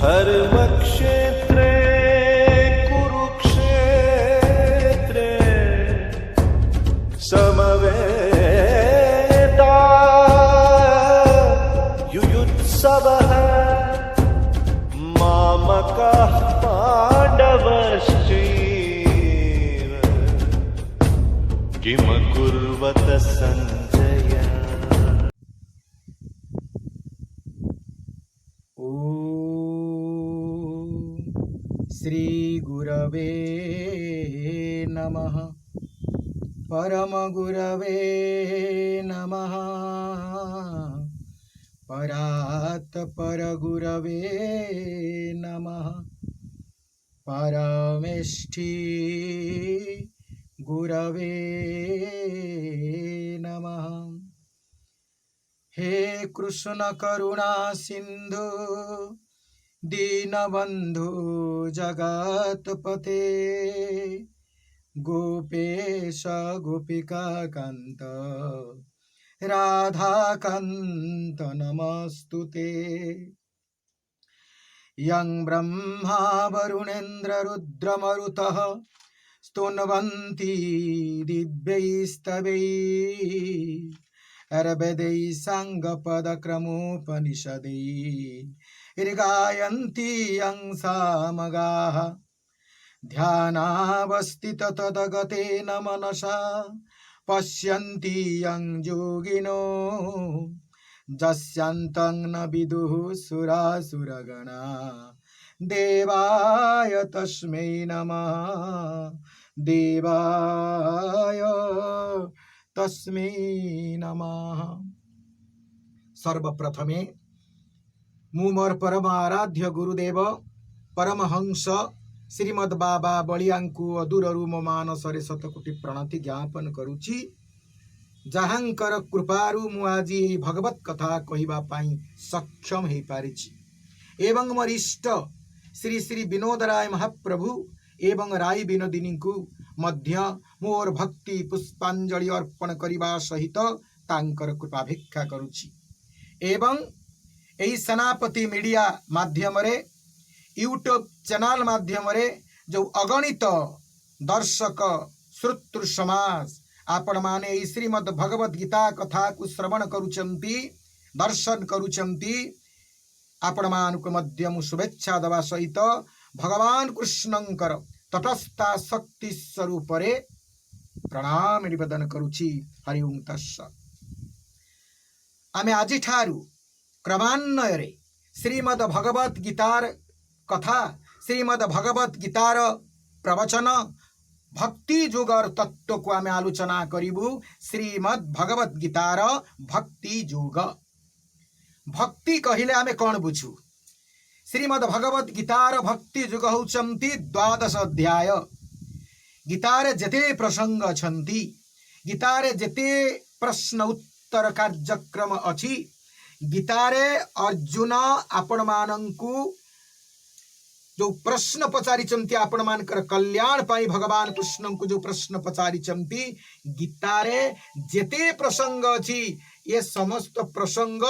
धर्मक्षेत्रे कुरुक्षेत्रे समवेता युयुत्सवः मामकः पाण्डवश्चैव किमकुर्वत सञ्जय। श्री गुरवे नमः। परम गुरवे नमः। परात् पर गुरवे नमः। परमेष्ठी गुरवे नमः। हे कृष्ण करुणा सिंधु दीनबंधु जगत्पते गोपेश गोपिका कांत राधाकांत नमस्तुते। यं ब्रह्मा वरुणेन्द्र रुद्रमरुतः स्तुन्वन्ति दिव्यैस्तवैः अर्वदैः साङ्गपदक्रमोपनिषदैः ऋगायन्ति यं सामगाः ध्यानावस्थित तदगतेन मनसा पश्यन्ति यं योगिनो यस्यान्तं न विदुः सुरासुरगणा देवाय तस्मै नमः। देवाय तस्मै नमः। सर्वप्रथमे मु मोर परम आराध्य गुरुदेव परमहंस श्रीमद बाबा बलियांकु अदूररू मो मानसरे शतकोटि प्रणति ज्ञापन करुछि। जहाँकर कृपारू मु आज यही भगवत कथा कहिबा पाई सक्षम हे पारिछि एवं मोर इष्ट श्री श्री विनोद राय महाप्रभु एवं राय विनोदिनी को मध्य मोर भक्ति पुष्पांजलि अर्पण करिबा सहित तांकर कृपा भिक्षा करुछि। एवं एही सेनापति मीडिया माध्यम रे यूट्यूब चैनल माध्यम रे जो अगणित दर्शक श्रोतृ समाज आपण माने श्रीमद भगवत गीता कथा को श्रवण करुचंती दर्शन करुचंती आपण मानक मध्य मु शुभेच्छा दवा सहित भगवान कृष्णंकर तटस्था शक्ति स्वरूप रे प्रणाम निवेदन करुछि। हरि ओम तत्सत्। आमे आज ठारू क्रमान्वय रे श्रीमद भगवत गीतार कथा श्रीमद भगवत गीतार प्रवचन भक्ति जोगर तत्व को आमे आलोचना करिबु। श्रीमद भगवत गीतार भक्ति जोग भक्ति कहिले आमे कौन बुझू। श्रीमद भगवत गीतार भक्ति जोग होचंती 12 अध्याय। गीतार जते प्रसंग छंती गीतार जते प्रश्न उत्तर कार्यक्रम अछि गीतारे अर्जुन आपण मानंकु जो प्रश्न पचारिचंती आपण मानकर कल्याण पाई भगवान कृष्ण को जो प्रश्न पचारिचंती गीतारे जेते प्रसंग अछि ये समस्त प्रसंग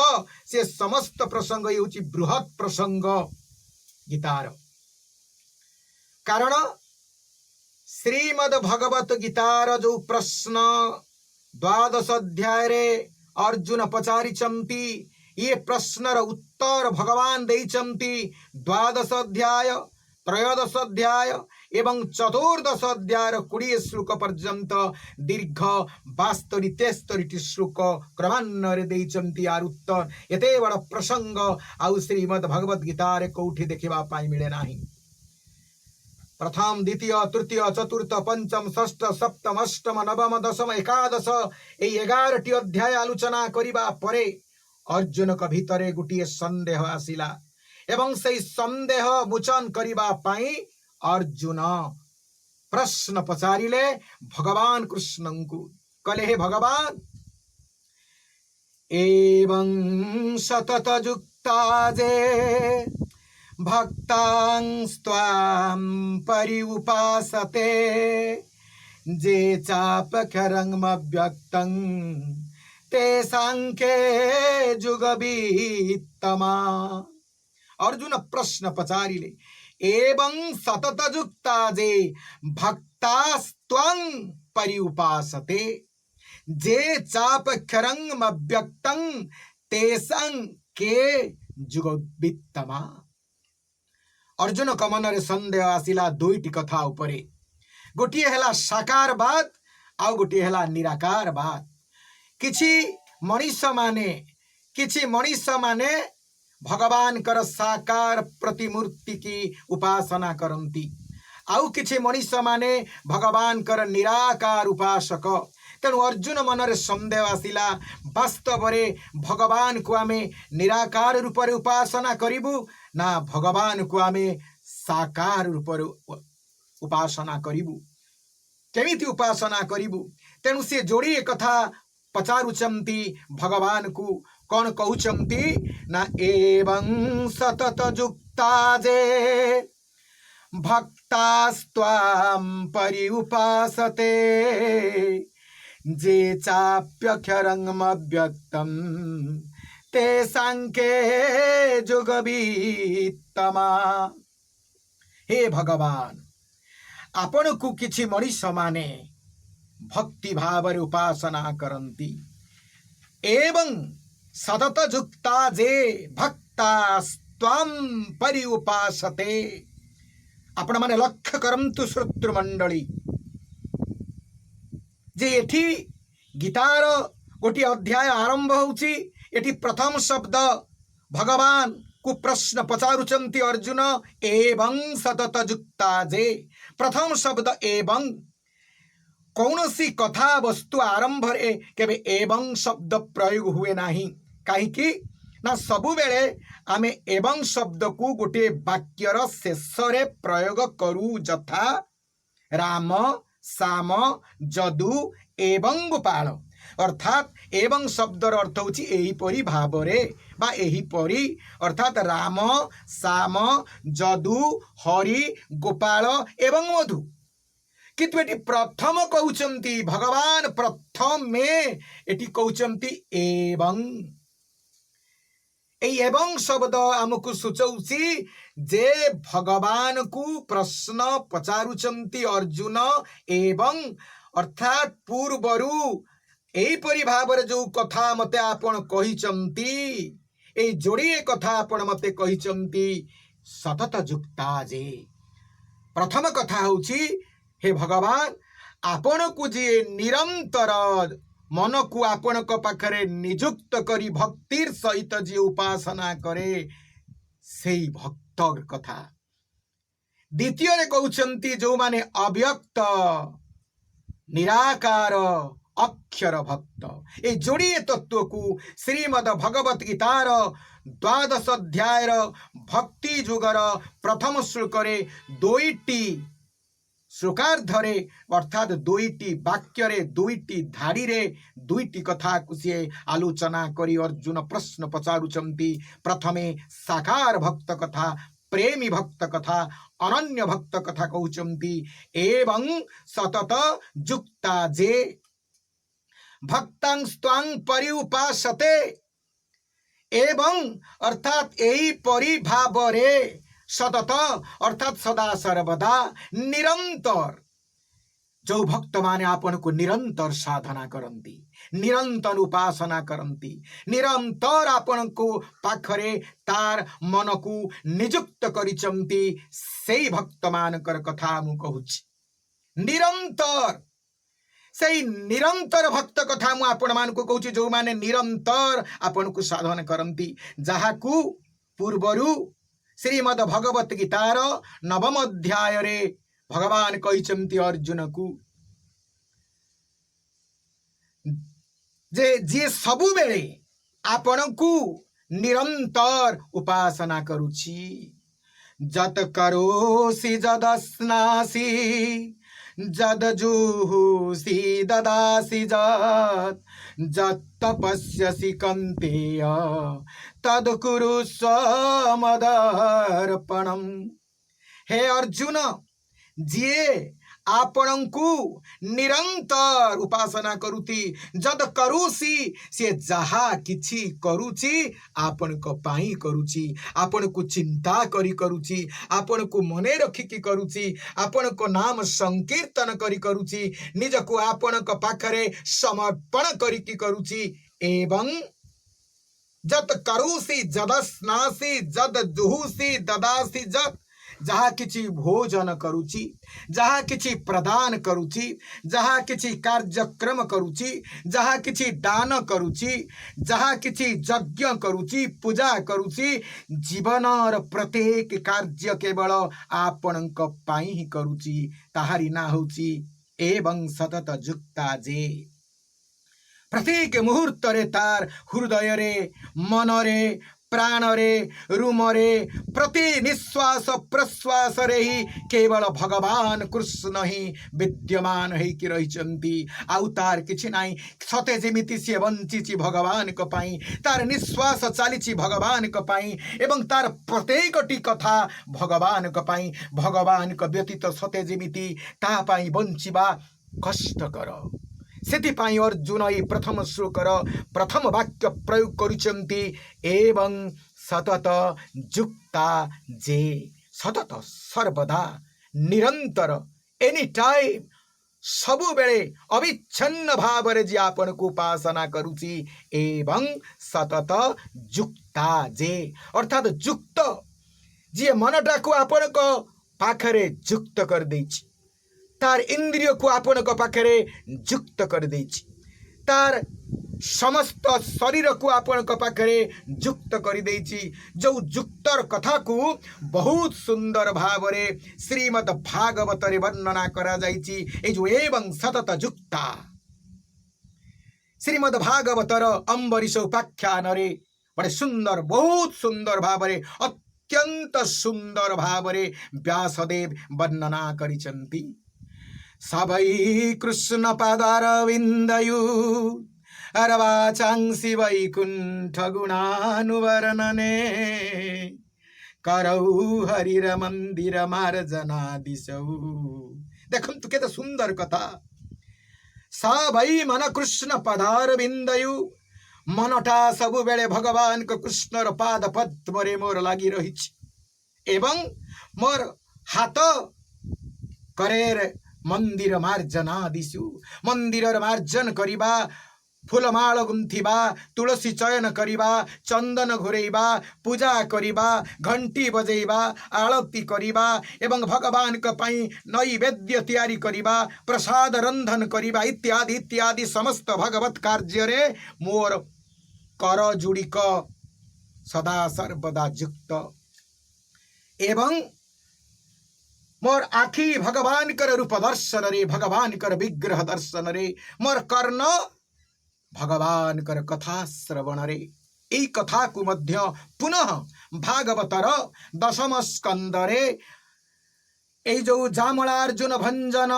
से समस्त प्रसंग ये होची बृहत प्रसंग गीतार। कारण श्रीमद भगवत गीतार जो प्रश्न 12 अध्याय रे अर्जुन पचारिचंती ये प्रश्नर उत्तर भगवान देइचंती 12 अध्याय 13 अध्याय एवं 14 अध्याय 20 श्लोक पर्यंत दीर्घ 72-73 श्लोक क्रमान्वये देइचंती आर उत्तर एते बड़ प्रसंग आउ श्रीमद भगवत गीता रे कोठी देखिबा पाई मिले नाही। प्रथम द्वितीय तृतीय चतुर्थ पंचम षष्ठ सप्तम अष्टम नवम दशम एकादश ए 11टी अध्याय आलोचना करिबा परे अर्जुन का भितरे गोटे संदेह आसिला एवं से संदेह मोचन करिबा पाई अर्जुन प्रश्न पचारिले भगवान कृष्ण को कले हे भगवान एवं सतत युक्ता जे भक्तांस्त्वां परिउपासते जे चापखरंगमव्यक्तं ते सांख्ये जुगवीत्तमा। अर्जुन प्रश्न पचारिले एवं सतत जुक्ता जे भक्तास्त्वं परिउपासते जे चापक्षरंगमव्यक्तं तेसं के जुगवित्तमा। अर्जुन कमन सन्देह आसिला दुईटी कथा उपरे गोटे है साकारवाद आउ गोटे है निराकारवाद। किछि मनीष माने भगवान कर साकार प्रतिमूर्ति की उपासना करती आउ किछि मनीष माने भगवान कर निराकार उपासक। तेणु अर्जुन मनरे संदेह आसिला वास्तव रे भगवान को आमे निराकार रूप रे उपासना करिबु ना भगवान को आमे साकार रूप रे उपासना करिबु, केमिति उपासना करिबु। तेणु से जोड़ी कथा पचारुचंती भगवान को कौन कहउचंती ना एवं सतत जुक्ता जे भक्तास्त्वां परिउपासते जे चाप्यक्षरंगमव्यक्तं तेषां के जुगवित्तमा। हे भगवान आपण को किछि मनीष माने भक्ति भाव उपासना करती एवं सतत जुक्ता जे भक्तास्त्वां परिउपासते। आपण माने लक्ष्य करंतु श्रोतृमंडली जे एठी गीतार गोटे अध्याय आरंभ होउची। एठी प्रथम शब्द भगवान को प्रश्न पचारुचंती अर्जुन एवं सतत जुक्ता जे। प्रथम शब्द एवं कौनसी कथा वस्तु आरंभ रे केबे एवं शब्द प्रयोग हुए नाही। काहेकि ना सबु बेले आमे एवं शब्द को गोटे वाक्यर शेष रे प्रयोग करू, जथा राम साम जदु एवं गोपाल। अर्थात एवं शब्दर अर्थ होची एही परी भावरे बा एही परी, अर्थात राम साम जदु हरि गोपाल एवं मधु। किंतु एटी प्रथम कहउचंती भगवान प्रथम में एटी कहउचंती एवं। एवं शब्द आमको सूचौची जे भगवान को प्रश्न पचारुचंती अर्जुन एवं, अर्थात पूर्वरु एपरी भाव जो कथा मते आपण कहिचंती ए जोड़िए कथा आपण मते कहिचंती सतत जुक्ता जे। प्रथम कथा होची हे भगवान आपण को जे निरंतर मन को आपण को पाखरे नियुक्त करी भक्तिर सहित जे उपासना करे सेई भक्तर कथा। द्वितीय रे कहउचंती जो माने अव्यक्त निराकार अक्षर भक्त। ए जोड़िए तत्व को श्रीमद भगवत गीतार 12 अध्याय भक्ति जुगर प्रथम श्लोक रे 2टी श्लोकार्धरे, अर्थात 2टी वाक्य रे 2टी धाड़ी रे 2टी कथा को सी आलोचना करी अर्जुन प्रश्न पचारुचंती। प्रथमे साकार भक्त कथा, प्रेमी भक्त कथा, अनन्य भक्त कथा कहउचंती एवं सतत जुक्ता जे भक्तां स्वां परिउपासते। एवं अर्थात एही परि भाव रे सतत अर्थात सदा सर्वदा निरंतर जो भक्त माने आपन को निरंतर साधना करती, निरंतर उपासना करती, निरंतर आपन को पाखरे तार मन को नियुक्त करिचंती सेई भक्त मानकर कथा मु कहूची। निरंतर सेई निरंतर भक्त कथा मु आपण मान को कहूची जो माने निरंतर आपन को साधन करती, जहा को पूर्वरु श्रीमद भगवत गीतार 9 अध्याय रे भगवान कहिचंती अर्जुन को जे सबु बेले आपण को निरंतर उपासना करूची। जत करोसि जदस्नासि जद जुहुसि ददासि जत तपस्यसि कन्तेय तद कुरुस्व मदर्पणम्। हे अर्जुन, जे आपणଙ୍କୁ निरंतर उपासना करुती जद करूसी से जहा किछि करूची आपण को पाई करूची आपण को चिंता करी करूची आपण को मने रखिकी करूची आपण को नाम संकीर्तन करी करूची निज को आपण को पाखरे समर्पण करिकी करूची एवं जत करूसी जदस्नासी जद जुहुसी ददासी जत जहा किछि भोजन करुची जहा किछि प्रदान करुची जहा किछि कार्यक्रम करुची जहा किछि दान करुची जहा किछि यज्ञ करुची पूजा करुची जीवनर प्रत्येक कार्य केवल आपणक पाई ही करुची ताहारी ना होची एवं सतत जुक्ता जे प्रत्येक मुहूर्त रे तार हृदय रे मन रे प्राण रे रूम रे प्रति निश्वास प्रश्वास रे ही केवल भगवान कृष्ण ही विद्यमान होइकी रहिचंती आउ तार किछि नाही सते जेमिति से बंचिछि भगवान को पाई तार निश्वास चालिछि भगवान को पाई एवं तार प्रत्येकटी कथा भगवान को पाई भगवान को व्यतीत सते जेमिति ता पाई बंचिबा कष्टकर सेतिपाई अर्जुन ई प्रथम श्लोकर प्रथम वाक्य प्रयोग करुचंती एवं सतत जुक्ता जे सतत सर्वदा निरंतर एनी टाइम सबु बेले अविच्छिन्न भाव रे जे आपन को उपासना करुची एवं सतत जुक्ता जे अर्थात जुक्त जे मनटा को आपन को पाखरे जुक्त कर देछि तार इंद्रिय को आपण को पाखरे जुक्त कर देछि तार समस्त शरीर को आपण को पाखरे जुक्त कर देछि जो जुक्तर कथा को बहुत सुंदर भाव रे श्रीमद् भागवत रे वर्णना करा जाइछि ए जो एवं सतत जुक्ता श्रीमद् भागवतर अम्बरीश उपाख्यान रे बड़े सुंदर बहुत सुंदर भाव रे अत्यंत सुंदर भाव रे व्यासदेव वर्णना करिसंती सबै कृष्ण पदारविन्दयु अरवाचांसि वैकुण्ठ गुणानुवर्णने करौ हरिर मंदिर मार्जना दिशौ देखंतु केते सुंदर कथा सबै मन कृष्ण पदारविन्दयु मनटा सबु बेले भगवान को कृष्णर पाद पद्म रे मोर लागि रहिछि एवं मोर हाथ करेर मंदिर मार्जना दिशु मंदिर मार्जन करिबा फूलमाल गुंथिबा तुलसी चयन करिबा चंदन घुरेबा पूजा करिबा घंटी बजेबा आरती करिबा एवं भगवान को पई नैवेद्य तैयारी करिबा प्रसाद रंधन करिबा इत्यादि इत्यादि समस्त भगवत कार्य रे मोर कर जुड़िक सदा सर्वदा युक्त एवं मोर आखि भगवान कर रूप दर्शन रे भगवान कर विग्रह दर्शन रे मोर कर्ण भगवान कर कथा श्रवण रे এই कथा को मध्य पुनः भागवतर दशम स्कंद रे এই जो जामलार्जुन भंजन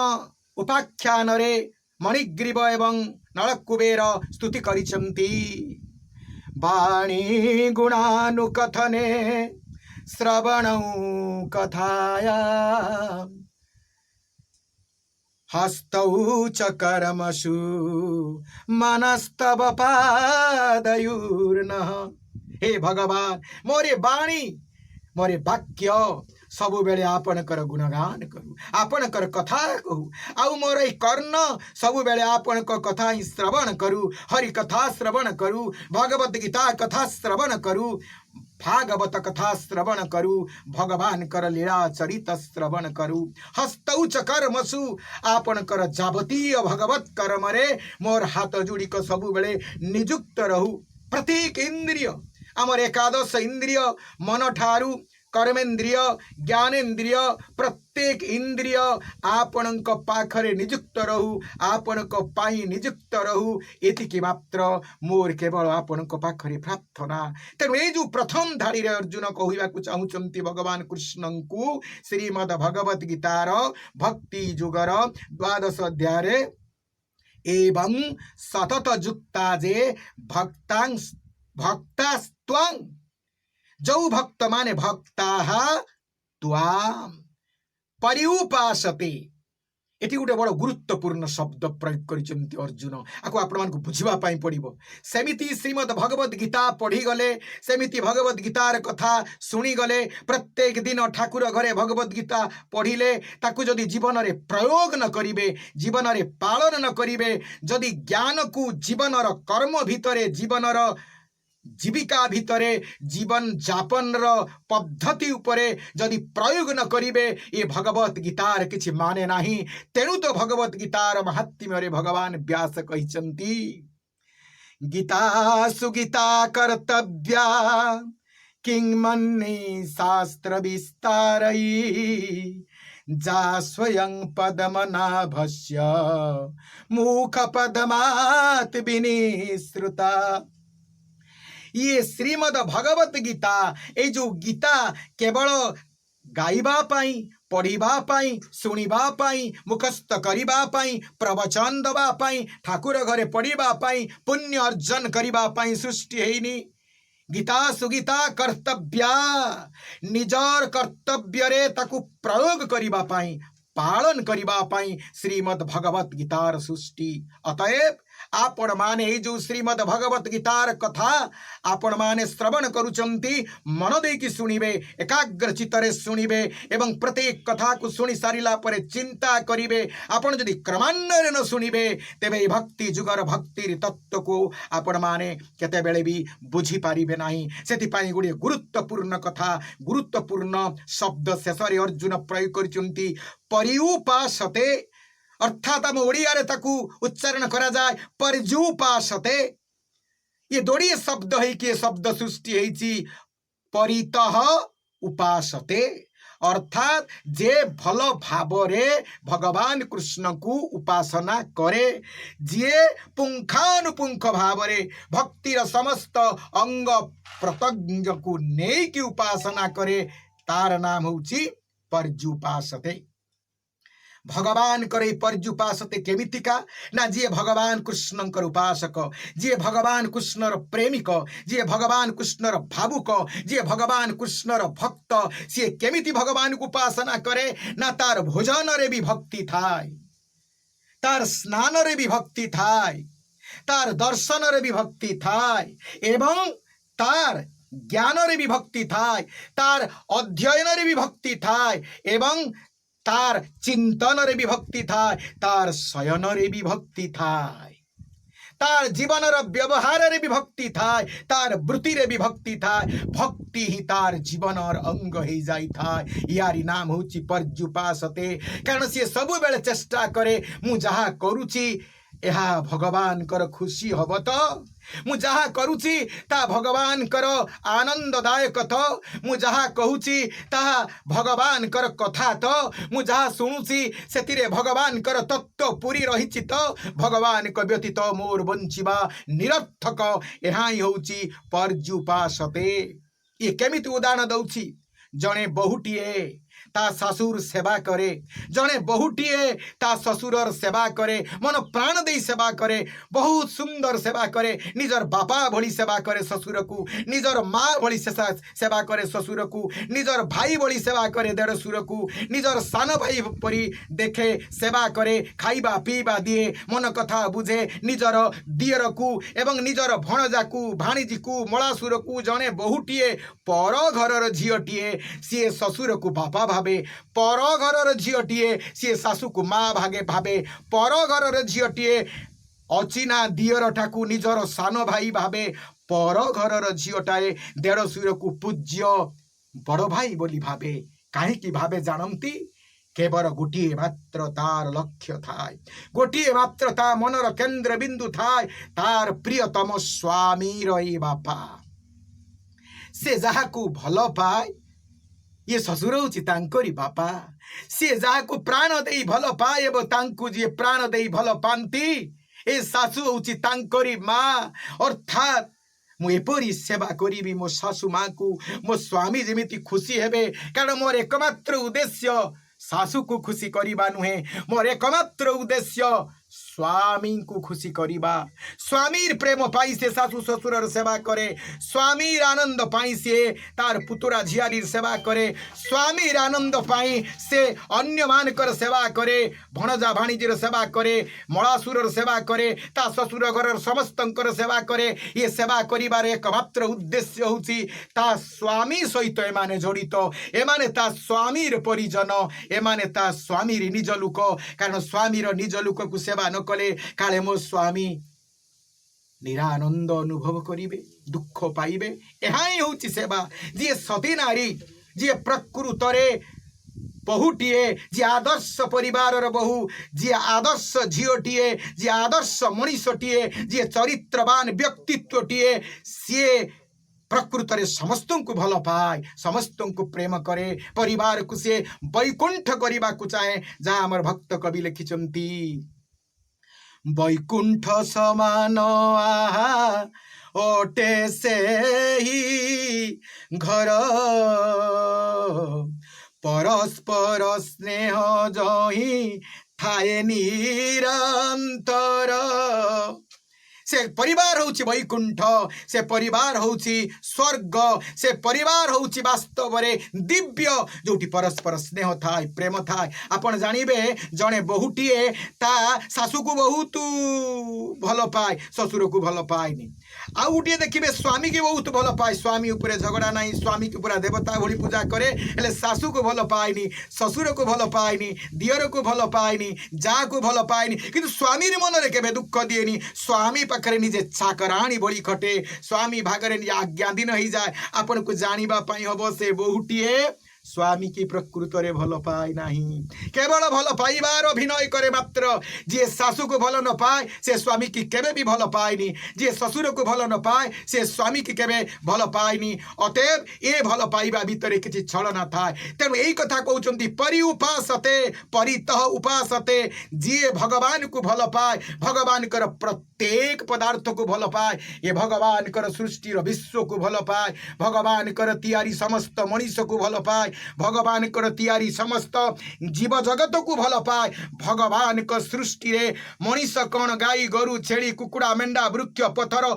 उपाख्यान रे मणिग्रीव एवं नळकुबेर स्तुति करिसंती वाणी गुणानुकथने श्रवणौ कथाया हस्तौ च कर्मसु मनस्तव पादयुर्नः हे भगवान मोरे वाणी मोरे वाक्य सबु बेले आपणकर गुणगान करू आपणकर कथा कहू आउ मोर ए कर्ण सबु बेले आपणक कथा ही श्रवण करू हरि कथा श्रवण करू भगवत गीता कथा श्रवण करू भागवत कथा श्रवण करू भगवान कर लीला चरित श्रवण करू हस्तौ च कर्मसु आपन कर जावतीय भगवत कर्म रे मोर हाथ जोड़िक सबु बेले नियुक्त रहू प्रत्येक इंद्रिय आमर एकादश इंद्रिय मन ठारू कर्मेन्द्रिय ज्ञानेन्द्रिय प्रत्येक इंद्रिय आपणक पाखरे नियुक्त रहू आपणक पाई नियुक्त रहू एतिकी मात्र मोर केवल आपणक पाखरे प्रार्थना तेणु ए जो प्रथम धाड़ी रे अर्जुन कहवाक चाहूचंती भगवान कृष्ण को श्रीमद् भगवत गीतार भक्ति जुगर 12 अध्याय रे एवं सतत जुक्ता जे भक्तास्त्वं जो भक्त माने भक्ता त्वाम परिउपासते एटी गोटे बड़ गुरुत्वपूर्ण शब्द प्रयोग कर अर्जुन आपको आपण मानक बुझापी पड़ो सेमिति श्रीमद भगवत गीता पढ़ी गले सेमिति भगवत गीतार कथा शुणी गले प्रत्येक दिन ठाकुर घरे भगवत गीता पढ़िले ताकू जदि जीवन रे प्रयोग न करिवे जीवन रे पालन न करिवे जदि ज्ञान को जीवन कर्म भितरे जीवन जीविका भितरे जीवन जापन र पद्धति उपरे जदि प्रयोग न करिवे ये भगवत गीतार किछि माने नाही तेणु तो भगवत गीतार महात्म्य रे भगवान व्यास कहिसंती गीता सुगीता कर्तव्या किंग मन्ने शास्त्र विस्तारई जा स्वयं पद्मनाभस्य मुख पद्मात् विनिश्रुता ये श्रीमद भगवत गीता ए जो गीता केवल गाइबा पाई पढ़िबा पाई शुणिबा पाई मुखस्थ करिबा पाई प्रवचन दबा पाई ठाकुर घरे पढ़िबा पाई पुण्य अर्जन करिबा पाई सृष्टि हेनी गीता सुगीता कर्तव्या निजर कर्तव्य रे ताकू प्रयोग करिबा पाई पालन करिबा पाई श्रीमद भगवत गीतार सृष्टि अतएव आपण माने जो श्रीमद भगवत गीतार कथा आपण माने श्रवण करुचंती मन देकी सुनिबे एकाग्र चित्तरे सुनिबे एवं प्रत्येक कथा को सुनी सारिला परे चिंता करिवे आपण जदि क्रमान्वये न सुनिबे तेबे भक्ति जुगर भक्तिर तत्व को आपण माने केते बेले भी बुझी पारिबे नाही सेति पाई गुडी गुरुत्वपूर्ण कथा गुरुत्वपूर्ण शब्द शेषरे अर्जुन प्रयोग करिचंती परिउपासते अर्थात आम ओडिया रे ताकू उच्चारण करा जाए पर्युपासते ये दोड़िए शब्द है कि शब्द सृष्टि है परितः उपासते अर्थात जे भल भाव रे भगवान कृष्ण को उपासना करे जे पुंखानुपुंख भाव रे भक्तिर समस्त अंग प्रत्यंग को नहीं की उपासना करे तार नाम होची पर्युपासते भगवान करे पर्युपासते केमितिका ना जी भगवान कृष्णकर उपासक जी भगवान कृष्णर प्रेमिक जी भगवान कृष्णर भावुक जी भगवान कृष्णर भक्त सी केमिति भगवान को उपासना करे ना तार भोजन रे भी भक्ति थाय तार स्नान रे भी भक्ति थाय तार दर्शन रे भी भक्ति थाय एवं तार ज्ञान रे भी भक्ति थाय तार अध्ययन रे भी भक्ति थाय एवं तार चिंतन रे भी भक्ति थाय तार शयन रे भी भक्ति थाय तार जीवन व्यवहार रे भी भक्ति थाय तार वृत्ति रे भी भक्ति थाय भक्ति ही तार जीवन और अंग ही जाई थाय यारी नाम होची पर्युपासते कारण सी सब बेले चेष्टा करे मु जहा करूची यहा भगवान कर खुशी हब तो मु जहा करूची ता भगवान कर आनंददायक तो मु जहा कहूची ता भगवान कर कथा तो मु जहा सुनुची सेतिरे भगवान कर तत्व पूरी रहिछि तो भगवान को व्यतीत मोर बंचिबा निरर्थक एहा ही होची पर्युपासते ये केमिति उदाहरण दउछि जणे बहुटीए ता ससुर सेवा करे जने बहुटीए ता ससुरर सेवा करे मन प्राण दे सेवा करे बहुत सुंदर सेवा करे निजर बापा भली सेवा करे ससुर को निजर माँ भली सेवा करे ससुर को निजर भाई भली सेवा करे देढ़सुर को निजर सान भाई परी देखे सेवा करे खाइबा पीबा दिए मन कथा बुझे निजर दियर को एवं निजर भणजा को भाणीजी को मलासुर को जने बहुटीए पर घरर झीटीए सी ससुर को बापा भावे पर घरर झीटीए सी सासू को माँ भागे भावे पर घरर झीटीए अचिना दियर ठाकू निजर सान भाई भावे पर घरर झीटाए देढ़सुर को पूज्य बड़ भाई बोली भावे कहीं भावे जानती केवल गोटे मात्र तार लक्ष्य थाय गोटे मात्र ता मनर केंद्र बिंदु थाय तार प्रियतम स्वामी रही बापा से जहा को भल पाए ये ससुर होची तांकरी बापा से जहा को प्राण देई भल पाए तांकु जे प्राण देई भल पांती ए सासु होची तांकरी माँ अर्थात मु एपरी सेवा करी मो सासु माँ को मो स्वामी जेमिति खुशी हेबे कारण मोर एकमात्र उद्देश्य सासु को खुशी करिबा नुहे मोर एकमात्र उद्देश्य स्वामी को खुशी करिबा स्वामीर प्रेम पाई से सासू ससुरर सेवा करे स्वामीर आनंद पाई से तार पुतुरा झियारीर सेवा करे स्वामीर आनंद पाई से अन्य मानकर सेवा करे भणजा भाणीजीर सेवा करे मलासुरर सेवा करे ता ससुर घरर समस्तंकर सेवा करे ये सेवा करिबार एकमात्र उद्देश्य होउची ता स्वामी सहित एमाने जड़ित एमाने ता स्वामीर परिजन एमाने ता स्वामीर निज लोक कारण स्वामीर निज लोक को सेवा न कले काले मो स्वामी निरानंद अनुभव करिवे दुख पाइबे एहाई होउची सेवा जे सती नारी जे प्रकृतरे बहुटीए जे आदर्श परिवार बहु जे आदर्श झीओटीए जे आदर्श मनीषटीए जे चरित्रवान व्यक्तित्वटीए सी प्रकृत रे समस्त को भल पाए समस्त को प्रेम करे परिवार को से वैकुंठ करने को चाहे जहाँ आमर भक्त कवि लिखिंट वैकुंठ समान आहा ओटे से ही घर परस्पर स्नेह जही थाए निरंतर से परिवार होची वैकुंठ से परिवार होची स्वर्ग से परिवार होची वास्तव रे दिव्य जोटी परस्पर स्नेह थाए प्रेम थाए आपण जानिबे जणे बहुटीए ता सासू को बहुत भल पाए ससुर को भल पाएनी आ गोटे देखिए स्वामी की बहुत भल पाए स्वामी उपरे झगड़ा नहीं स्वामी की पूरा देवता भली पूजा करे हेले सासू को भल पाएनी ससुर को भल पाएनी दियर को भल पाएनी जा को भल पाएनी किंतु स्वामी मन रे केबे दुख दिएनी स्वामी पाखरे निजे चाकराणी बड़ी खटे स्वामी भागरे निजे आज्ञा दिन ही जाए आपन को जानिबा पई हबो से बहुटीए स्वामी की प्रकृत रे भल पाए नहीं केवल भल पाइबार अभिनय करे मात्र जे सासू को भल न पाए से स्वामी की केबे भी भल पाएनी जे ससुर को भल न पाए से स्वामी की केबे भल पाएनी अतएव ए भल पाइबा भितर किछि छल न थाए तेणु एई कथा कहउचंती परि उपासते परितः उपासते जे भगवान को भल पाए भगवान कर प्रत्येक पदार्थ को भल पाए ये भगवान कर सृष्टि विश्व को भल पाए भगवान कर तियारी समस्त मनीष को भल पाए भगवान कर तियारी समस्त जीव जगत को भल पाए भगवान का सृष्टि रे मनीष कौन गाई गोरु छेड़ी कुकुड़ा मेंढा वृक्ष पथर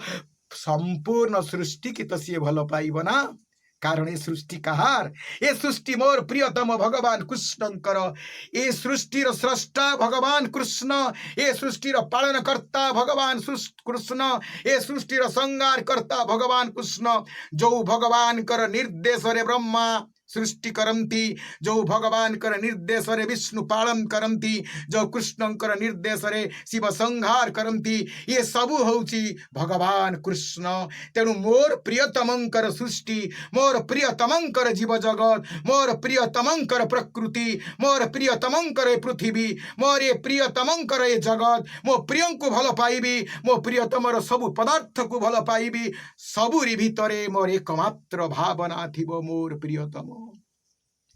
संपूर्ण सृष्टि की तो सी भल पाइब ना कारण ये सृष्टि कहार ये सृष्टि मोर प्रियतम भगवान कृष्णकर ये सृष्टिर स्रष्टा भगवान कृष्ण ये सृष्टिर पालन करता भगवान कृष्ण ये सृष्टिर संहार करता भगवान कृष्ण जो भगवान कर निर्देश रे ब्रह्मा सृष्टि करती जो भगवान कर निर्देश रे विष्णु पालन करती जो कृष्ण कर निर्देश रे शिव संहार करती ये सबू होची भगवान कृष्ण तेणु मोर प्रियतमंकर सृष्टि मोर प्रियतमंकर जीव जगत मोर प्रियतमंकर प्रकृति मोर प्रियतमंकर पृथ्वी मोर ये प्रियतमंकर ये जगत मो प्रिय को भल पाइबी मो प्रियतमर सबु पदार्थ को भल पाइबी सबुरी भितरे मोर एकमात्र भावना थिबो मोर प्रियतम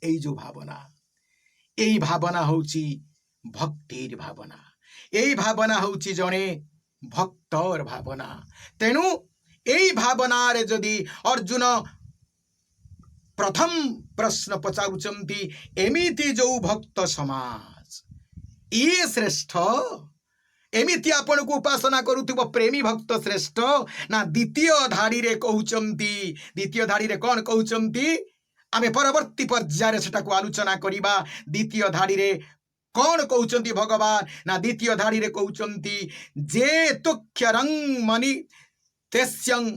এই जो भावना এই भावना होची भक्तिर भावना এই भावना होची जणे भक्तर भावना तेणु এই भावना रे जदि अर्जुन प्रथम प्रश्न पचारुचंती एमिति जो भक्त समाज ये श्रेष्ठ एमिति आपण को उपासना करुथिबो प्रेमी भक्त श्रेष्ठ ना द्वितीय धाड़ी रे कहउचंती द्वितीय धाड़ी रे कोन कहउचंती आमे परवर्ती पर्यायर सेटा को आलोचना करिबा द्वितीय धाड़ी रे कौन कहउचंती भगवान ना द्वितीय धाड़ी रे कहउचंती जे तुख्यरं मणि तेस्यं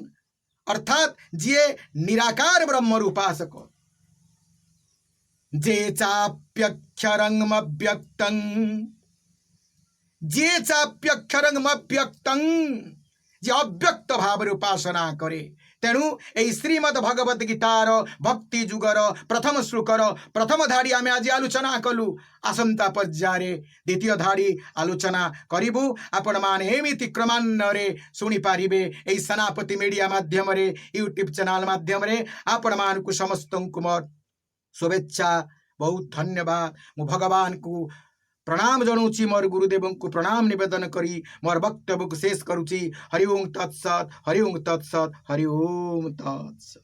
अर्थात जे निराकार ब्रह्म रूपासक जे चाप्यक्षरं मव्यक्तं जे चाप्यक्षरं मव्यक्तं जे अव्यक्त भाव उपासना करे तेणु यही श्रीमद भगवत गीतार भक्ति जुगर प्रथम श्लोकर प्रथम धाड़ी आम आज आलोचना कलु आसंता पर्याये द्वितीय धाड़ी आलोचना करिबु आपण माने एमिति क्रमान्वये शुणी पारिबे एही सेनापति मीडिया माध्यम रे यूट्यूब चैनल माध्यम रे आपण मानकु समस्तंकु मोर शुभेच्छा बहुत धन्यवाद मु भगवान को प्रणाम जनाऊँगी मोर गुरुदेव को प्रणाम निवेदन करी मोर वक्तव्य को शेष करुँची हरि ओम तत्सत हरि ओम तत्सत हरि ओम तत्सत।